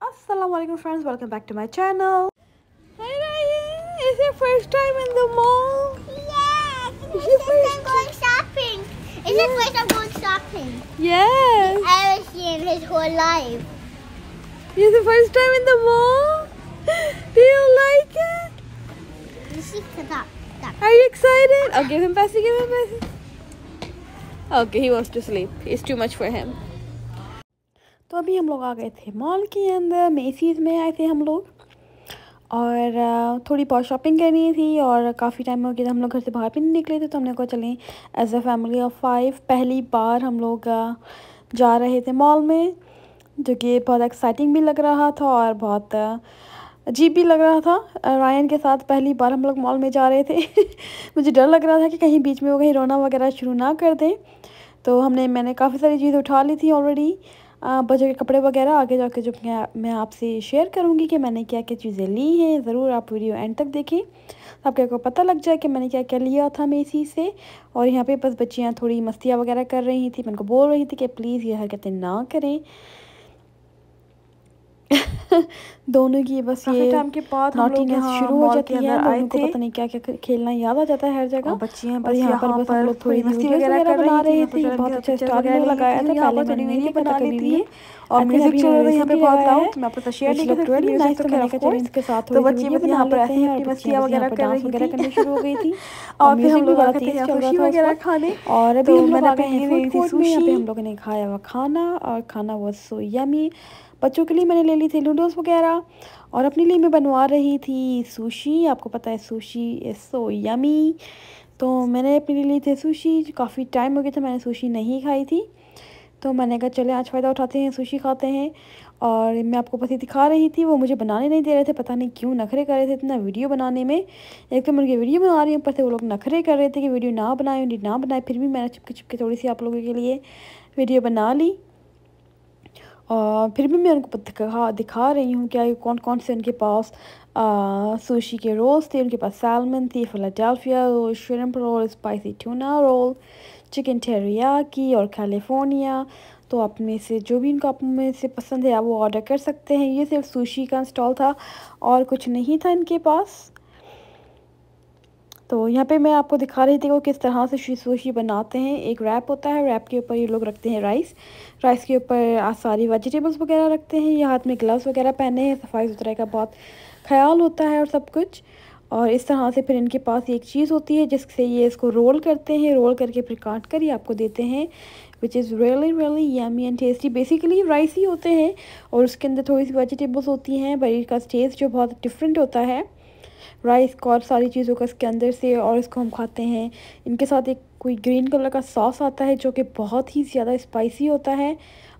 Assalamualaikum friends, welcome back to my channel. Hi Ryan, is your first time in the mall? Yes, Is your first time going shopping. It's his first time going shopping. Yes. Ever seen his whole life. Is the first time in the mall? Do you like it? You see, stop. Are you excited? Oh, give him paise, give him paise. Okay, he wants to sleep. It's too much for him. तो अभी हम लोग आ गए थे mall के अंदर, मेसीज़ में आए थे हम लोग और थोड़ी बहुत शॉपिंग करनी थी और काफ़ी टाइम हो गया था, हम लोग घर से बाहर भी नहीं निकले थे। तो हमने कहा चलें एज अ फैमिली ऑफ 5 पहली बार हम लोग जा रहे थे मॉल में, जो कि बहुत एक्साइटिंग भी लग रहा था और बहुत अजीब भी लग रहा था। रायन के साथ पहली बार हम लोग मॉल में जा रहे थे मुझे डर लग रहा था कि कहीं बीच में वो कहीं रोना वगैरह शुरू ना कर दें। तो मैंने काफ़ी सारी चीज़ें उठा ली थी ऑलरेडी, बच्चों के कपड़े वगैरह। आगे जाके जो मैं आपसे शेयर करूँगी कि मैंने क्या क्या चीज़ें ली हैं। ज़रूर आप वीडियो एंड तक देखें, आपको पता लग जाए कि मैंने क्या क्या लिया था मेसी से। और यहाँ पे बस बच्चियाँ थोड़ी मस्तियाँ वगैरह कर रही थी, मैं उनको बोल रही थी कि प्लीज़ ये हरकतें ना करें दोनों की बस ये टाइम के बाद नॉटीनेस शुरू हो जाती है। दोनों को पता नहीं क्या क्या खेलना याद आ जाता है हर जगह। बच्चियां और यहाँ पर बस हम लोग थोड़ी मस्ती वगैरह बना रहे थे। बहुत अच्छा स्टार लगाया था, पहले मैंने नहीं बना ली थी और म्यूजिक चल रहा था यहाँ पे बहुत लाउड। मैं आपको शेयर नहीं कर सकती म्यूजिक तो मैंने कहा इसके साथ थोड़ी बच्चियां बस यहाँ पर ऐसे ही अपनी मस्तियां वगैरह करनी शुरू हो गई थी और फिर हम लोग आते थे सुशी वगैरह खाने। और अभी हम लोग आ गए हैं फूड कोर्ट में। यहाँ पे हम लोगों ने खाया हुआ खाना और खाना वो सो यमी। बच्चों के लिए मैंने ले ली थी नूडल्स वगैरह और अपने लिए मैं बनवा रही थी सुशी। आपको पता है सुशी इज़ सो यमी, तो मैंने अपने लिए ली थी सुशी। काफ़ी टाइम हो गया था मैंने सुशी नहीं खाई थी, तो मैंने कहा चले आज फ़ायदा उठाते हैं, सुशी खाते हैं। और मैं आपको बस दिखा रही थी, वो मुझे बनाने नहीं दे रहे थे, पता नहीं क्यों नखरे कर रहे थे इतना वीडियो बनाने में। एक तो मैं उनकी वीडियो बना रही हूँ, ऊपर से वो लोग नखरे कर रहे थे कि वीडियो ना बनाए। फिर भी मैंने चुपके चुपके थोड़ी सी आप लोगों के लिए वीडियो बना ली और फिर भी मैं उनको दिखा रही हूँ क्या कौन कौन से उनके पास सुशी के रोल्स थे। उनके पास सैल्मन थी, Philadelphia roll, shrimp roll, spicy tuna roll, chicken teriyaki और कैलिफोर्निया। तो आप में से जो भी आप में से पसंद है आप वो ऑर्डर कर सकते हैं। ये सिर्फ सुशी का स्टॉल था और कुछ नहीं था इनके पास। तो यहाँ पे मैं आपको दिखा रही थी वो किस तरह से सुशी बनाते हैं। एक रैप होता है, रैप के ऊपर ये लोग रखते हैं राइस के ऊपर सारी वेजिटेबल्स वगैरह रखते हैं। ये हाथ में ग्लव्स वगैरह पहने हैं, सफाई सुथराई का बहुत ख्याल होता है और सब कुछ। और इस तरह से फिर इनके पास एक चीज़ होती है जिससे ये इसको रोल करते हैं, रोल करके फिर काट कर ये आपको देते हैं, which is really yummy and tasty. Basically rice ही होते हैं और उसके अंदर थोड़ी सी वेजिटेबल्स होती हैं, बट इसका टेस्ट जो बहुत डिफरेंट होता है राइस को और सारी चीज़ों का इसके अंदर से। और इसको हम खाते हैं, इनके साथ एक कोई ग्रीन कलर का सॉस आता है जो कि बहुत ही ज़्यादा स्पाइसी होता है।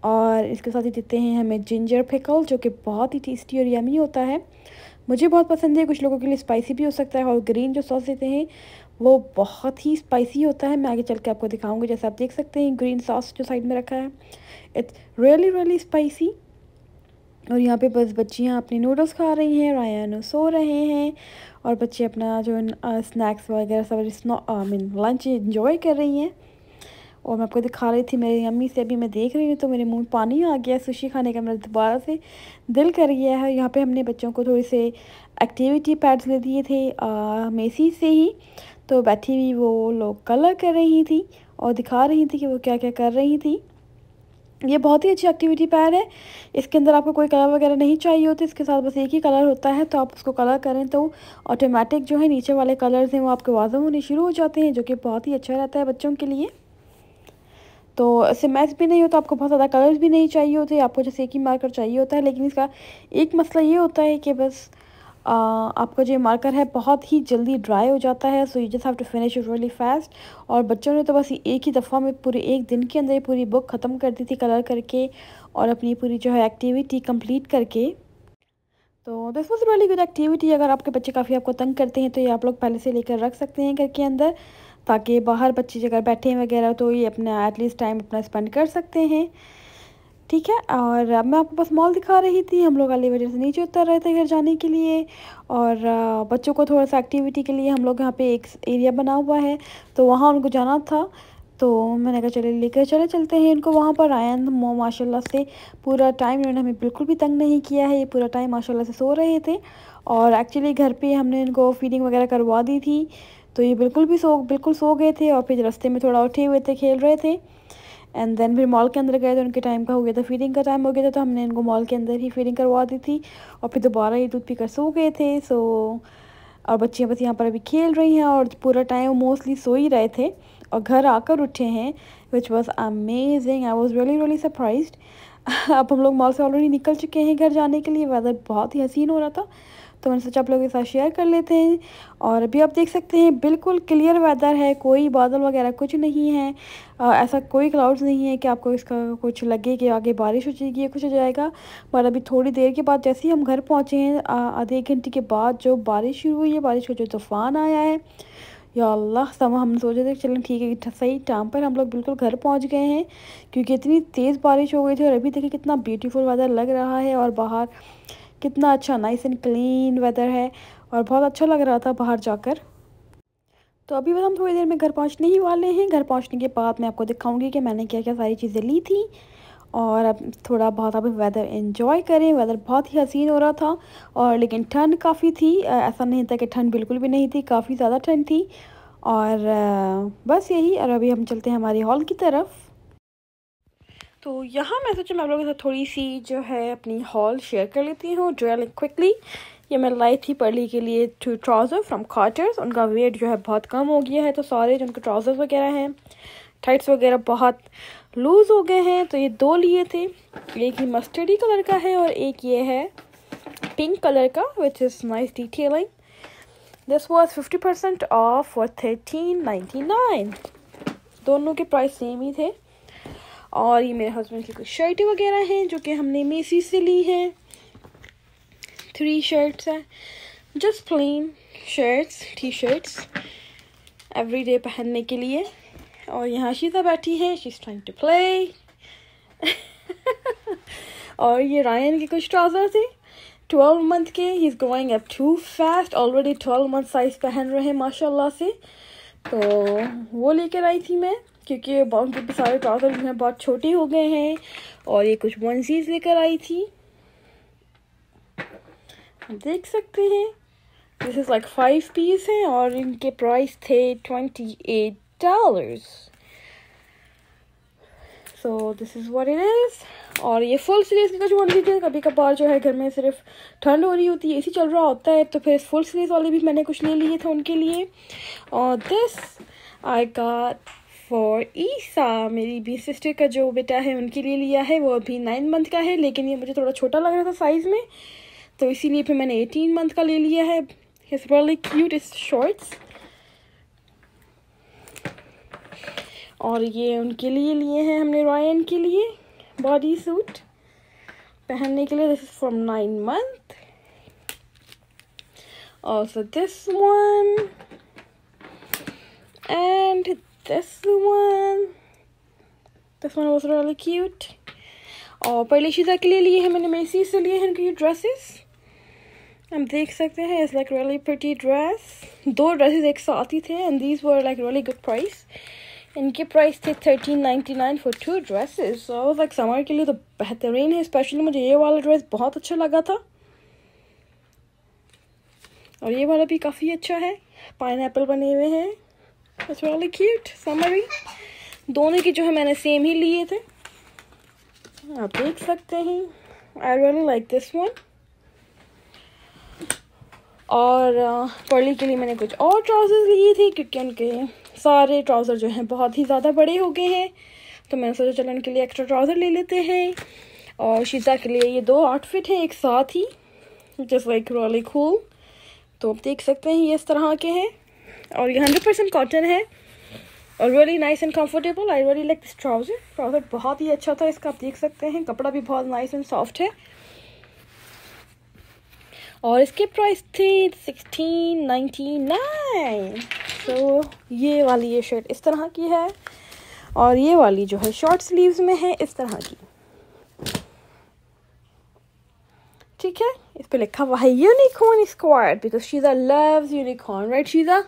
और इसके साथ ही देते हैं हमें जिंजर पिकल जो कि बहुत ही टेस्टी और यमी होता है। मुझे बहुत पसंद है, कुछ लोगों के लिए स्पाइसी भी हो सकता है। और ग्रीन जो सॉस देते हैं वो बहुत ही स्पाइसी होता है। मैं आगे चल के आपको दिखाऊंगी, जैसे आप देख सकते हैं ग्रीन सॉस जो साइड में रखा है, इट्स रियली स्पाइसी। और यहाँ पे बस बच्चियाँ अपनी नूडल्स खा रही हैं, रायन सो रहे हैं और बच्चे अपना जो स्नैक्स वगैरह सब लंच इंजॉय कर रही हैं। और मैं आपको दिखा रही थी मेरी अम्मी से, अभी मैं देख रही हूँ तो मेरे मुंह में पानी आ गया, सुशी खाने का मेरा दोबारा से दिल कर गया है। यहाँ पे हमने बच्चों को थोड़े से एक्टिविटी पैड्स ले दिए थे मेसी से ही, तो बैठी हुई वो लोग कलर कर रही थी और दिखा रही थी कि वो क्या क्या कर रही थी। ये बहुत ही अच्छी एक्टिविटी पैड है, इसके अंदर आपको कोई कलर वगैरह नहीं चाहिए होते, इसके साथ बस एक ही कलर होता है। तो आप उसको कलर करें तो ऑटोमेटिक जो है नीचे वाले कलर्स हैं वो आपके वाज़ेह होने शुरू हो जाते हैं, जो कि बहुत ही अच्छा रहता है बच्चों के लिए। तो इससे मैच भी नहीं होता, आपको बहुत ज़्यादा कलर्स भी नहीं चाहिए होते, आपको जैसे एक ही मार्कर चाहिए होता है। लेकिन इसका एक मसला ये होता है कि बस आपका जो मार्कर है बहुत ही जल्दी ड्राई हो जाता है, so you just have to finish it really fast. और बच्चों ने तो बस एक ही दफ़ा में पूरे एक दिन के अंदर पूरी बुक ख़त्म कर दी थी कलर करके और अपनी पूरी जो है एक्टिविटी कंप्लीट करके। तो this was really good activity. अगर आपके बच्चे काफ़ी आपको तंग करते हैं तो ये आप लोग पहले से लेकर रख सकते हैं घर के अंदर, ताकि बाहर बच्चे अगर बैठे हैं वगैरह तो ये अपना एटलीस्ट टाइम अपना स्पेंड कर सकते हैं। ठीक है, और मैं आपको बस मॉल दिखा रही थी। हम लोग एलिवेटर से नीचे उतर रहे थे घर जाने के लिए और बच्चों को थोड़ा सा एक्टिविटी के लिए हम लोग यहाँ पे एक एरिया बना हुआ है तो वहाँ उनको जाना था। तो मैंने कहा चले लेकर चलते हैं इनको वहाँ पर। रायन माशाल्लाह से पूरा टाइम इन्होंने हमें बिल्कुल भी तंग नहीं किया है, ये पूरा टाइम माशाल्लाह से सो रहे थे। और एक्चुअली घर पे हमने इनको फीडिंग वगैरह करवा दी थी, तो ये बिल्कुल सो गए थे। और फिर रास्ते में थोड़ा उठे हुए थे, खेल रहे थे। एंड देन फिर मॉल के अंदर गए तो उनके टाइम का हो गया था, फीडिंग का टाइम हो गया था, तो हमने इनको मॉल के अंदर ही फीडिंग करवा दी थी। और फिर दोबारा ये दूध पीकर सो गए थे। और बच्चियाँ बस यहाँ पर अभी खेल रही हैं और पूरा टाइम मोस्टली सो ही रहे थे और घर आकर उठे हैं, which was amazing. I was really surprised. अब हम लोग मॉल से ऑलरेडी निकल चुके हैं घर जाने के लिए। वेदर बहुत ही हसीन हो रहा था, तो मैंने सोचा आप लोगों के साथ शेयर कर लेते हैं। और अभी आप देख सकते हैं बिल्कुल क्लियर वेदर है, कोई बादल वगैरह कुछ नहीं है। ऐसा कोई क्लाउड्स नहीं है कि आपको इसका कुछ लगे कि आगे बारिश हो जाएगी या कुछ हो जाएगा। पर अभी थोड़ी देर के बाद जैसे ही हम घर पहुँचे हैं, आधे एक घंटे के बाद जो बारिश शुरू हुई है, बारिश का जो तूफ़ान आया है, या अल्लाह समा। हम सोचे थे चलें ठीक है, सही टाइम पर हम लोग बिल्कुल घर पहुंच गए हैं, क्योंकि इतनी तेज़ बारिश हो गई थी। और अभी देखिए कितना ब्यूटीफुल वेदर लग रहा है और बाहर कितना अच्छा नाइस एंड क्लीन वेदर है और बहुत अच्छा लग रहा था बाहर जाकर। तो अभी बस हम थोड़ी देर में घर पहुंचने ही वाले हैं। घर पहुंचने के बाद मैं आपको दिखाऊंगी कि मैंने क्या क्या सारी चीज़ें ली थी। और अब थोड़ा बहुत आप वेदर एंजॉय करें। वेदर बहुत ही हसीन हो रहा था, और लेकिन ठंड काफ़ी थी। ऐसा नहीं था कि ठंड बिल्कुल भी नहीं थी, काफ़ी ज़्यादा ठंड थी। और बस यही। और अभी हम चलते हैं हमारी हॉल की तरफ। तो यहाँ मैं सोचा मैं आप लोगों के साथ थोड़ी सी जो है अपनी हॉल शेयर कर लेती हूँ रियली क्विकली। ये मैं लाई थी पर्ली के लिए 2 ट्राउज़र फ्रॉम कार्टर्स। उनका वेट जो है बहुत कम हो गया है, तो सारे जो उनके ट्राउज़र्स वगैरह हैं, टाइट्स वगैरह बहुत लूज़ हो गए हैं, तो ये 2 लिए थे। एक ही मस्टर्डी कलर का है और एक ये है पिंक कलर का, which is nice detailing. This was 50% of for $13.99। दोनों के प्राइस सेम ही थे। और ये मेरे हस्बैंड की कुछ शर्टें वगैरह हैं जो कि हमने मेसी से ली हैं। 3 शर्ट्स हैं, just plain shirts, T shirts everyday पहनने के लिए। और यहाँ शीता बैठी है, she is trying to play. और ये रायन के कुछ ट्राउज़र थे 12 मंथ के। He is growing up too fast, already 12 month size पहन रहे हैं माशाल्लाह से। तो वो लेकर आई थी मैं, क्योंकि उनके सारे ट्राउज़र जो हैं बहुत छोटे हो गए हैं। और ये कुछ वनसीज लेकर आई थी, देख सकते हैं। दिस इज़ लाइक 5 पीस हैं और इनके प्राइस थे $28। So this is what it is. और ये फुल स्लीव्स की कुछ वनसीज है। कभी कभार जो है घर में सिर्फ ठंड हो रही होती है, एसी चल रहा होता है, तो फिर फुल स्लीव्स वाले भी मैंने कुछ ले लिए थे उनके लिए। और दिस आई गॉट फॉर ईसा, मेरी भी सिस्टर का जो बेटा है उनके लिए लिया है। वो अभी 9 मंथ का है, लेकिन ये मुझे थोड़ा छोटा लग रहा था साइज़ में, तो इसीलिए फिर मैंने 18 मंथ का ले लिया है। इट्स रियली क्यूट, इस शॉर्ट्स। और ये उनके लिए लिए हैं हमने, रायन के लिए बॉडी सूट पहनने के लिए। This is from 9 month. Also this one and this one. This one was really cute. और पहले शीजा के लिए हैं मैंने मेसी से लिए हैं उनकी ड्रेसेस। हम देख सकते हैं, it's like really pretty dress. 2 dresses एक साथ ही थे and these were like really good price. इनके प्राइस थे $13.99 for 2 dresses. So like summer के लिए तो बेहतरीन है। स्पेशली मुझे ये वाला ड्रेस बहुत अच्छा लगा था, और ये वाला भी काफ़ी अच्छा है, पाइनएप्पल बने हुए हैं। It's really cute, summary. दोनों की जो है मैंने सेम ही लिए थे, आप देख सकते हैं। I really like this one. और पर्ली के लिए मैंने कुछ और ट्राउज़र्स लिए थे, क्योंकि उनके सारे ट्राउज़र जो हैं बहुत ही ज़्यादा बड़े हो गए हैं, तो मैंने सोचा चलो उनके लिए एक्स्ट्रा ट्राउज़र ले लेते हैं। और शीता के लिए ये 2 आउटफिट हैं एक साथ ही, जस्ट लाइक रियली कूल। तो आप देख सकते हैं ये इस तरह के हैं, और ये 100% कॉटन है और really nice and comfortable. I really like this trouser. Trouser बहुत ही अच्छा था इसका, आप देख सकते हैं। कपड़ा भी बहुत नाइस एंड सॉफ्ट है। और इसके प्राइस थे $16.99। तो ये वाली ये शर्ट इस तरह की है, और ये वाली जो है शॉर्ट स्लीव्स में है इस तरह की, ठीक है। इस पे लिखा हुआ है unicorn squad, because Sheeza loves unicorn, right Sheeza?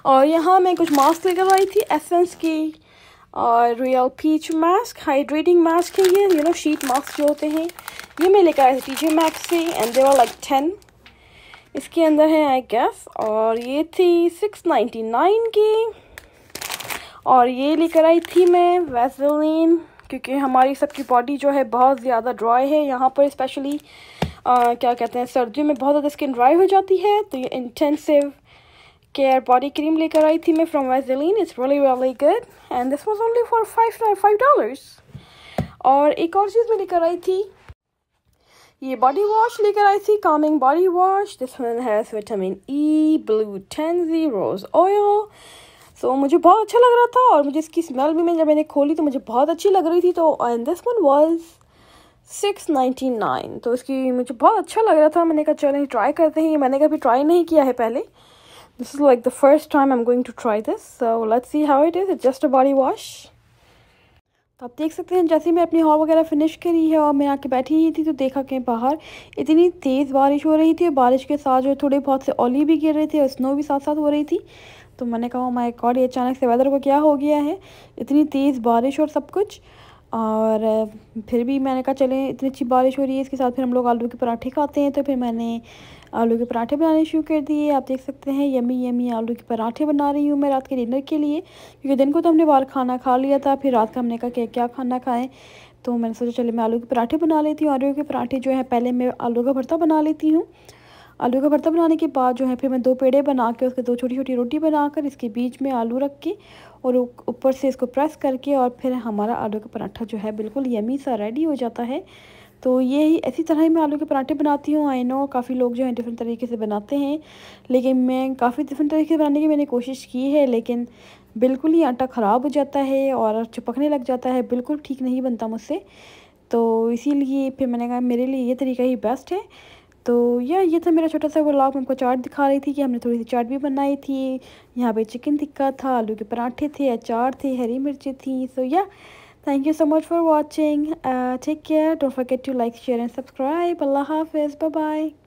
और यहाँ मैं कुछ मास्क लेकर आई थी एसेंस की, और real peach mask, hydrating mask है ये, यू नो शीट मास्क जो होते हैं, ये मैं लेकर आई थी TJ Maxx से, एंड दे वर लाइक 10 इसके अंदर है आई गेस, और ये थी 699 की। और ये लेकर आई थी मैं वैसलीन, क्योंकि हमारी सबकी बॉडी जो है बहुत ज़्यादा ड्राई है यहाँ पर, स्पेशली क्या कहते हैं सर्दियों में बहुत ज़्यादा स्किन ड्राई हो जाती है, तो ये इंटेंसिव केयर बॉडी क्रीम लेकर आई थी मैं from Vaseline. It's really really good and this was only for $5. और एक और चीज़ मैं लेकर आई थी, ये बॉडी वॉश लेकर आई थी, calming body wash. This one has vitamin E, blue 10 rose oil. So मुझे बहुत अच्छा लग रहा था, और मुझे इसकी स्मेल भी जब मैंने खोली तो मुझे बहुत अच्छी लग रही थी। तो एंड दिस वन वाज $6.99, तो इसकी मुझे बहुत अच्छा लग रहा था। मैंने कहा चलें ट्राई करते हैं, ये मैंने कभी ट्राई नहीं किया है पहले। This is like the first time I am going to try this, so let's see how it is. It's just a body wash. तो आप देख सकते हैं जैसे ही मैं अपनी हॉल वगैरह फिनिश करी है और मैं आके बैठी ही थी, तो देखा कि बाहर इतनी तेज़ बारिश हो रही थी, और बारिश के साथ जो थोड़े बहुत से ओले भी गिर रहे थे और स्नो भी साथ साथ हो रही थी। तो मैंने कहा माय गॉड, ये अचानक से वेदर को क्या हो गया है, इतनी तेज़ बारिश और सब कुछ। और फिर भी मैंने कहा चलें, इतनी अच्छी बारिश हो रही है, इसके साथ फिर हम लोग आलू के पराठे खाते हैं। तो फिर मैंने आलू के पराठे बनाने शुरू कर दिए। आप देख सकते हैं यमी यमी आलू के पराठे बना रही हूँ मैं रात के डिनर के लिए, क्योंकि दिन को तो हमने बाहर खाना खा लिया था, फिर रात का हमने कहा कि क्या खाना खाएं। तो मैंने सोचा चले मैं आलू के पराठे बना लेती हूँ। आलू के पराठे जो है पहले मैं आलू का भरता बना लेती हूँ। आलू का भरता बनाने के बाद जो है फिर मैं 2 पेड़े बना के उसके 2 छोटी छोटी रोटी बनाकर इसके बीच में आलू रख के और ऊपर से इसको प्रेस करके, और फिर हमारा आलू का पराठा जो है बिल्कुल यमी सा रेडी हो जाता है। तो ये ही ऐसी तरह ही मैं आलू के पराठे बनाती हूँ। आई नो काफ़ी लोग जो हैं डिफरेंट तरीके से बनाते हैं, लेकिन मैं काफ़ी डिफरेंट तरीके से बनाने की मैंने कोशिश की है, लेकिन बिल्कुल ही आटा ख़राब हो जाता है और चिपकने लग जाता है, बिल्कुल ठीक नहीं बनता मुझसे। तो इसीलिए फिर मैंने कहा मेरे लिए ये तरीका ही बेस्ट है। तो ये था मेरा छोटा सा व्लॉग। मैं आपको चाट दिखा रही थी कि हमने थोड़ी सी चाट भी बनाई थी। यहाँ पे चिकन टिक्का था, आलू के पराठे थे, अचार थे, हरी मिर्ची थी। सो या thank you so much for watching. Take care. Don't forget to like, share and subscribe. Allah Hafiz. Bye bye.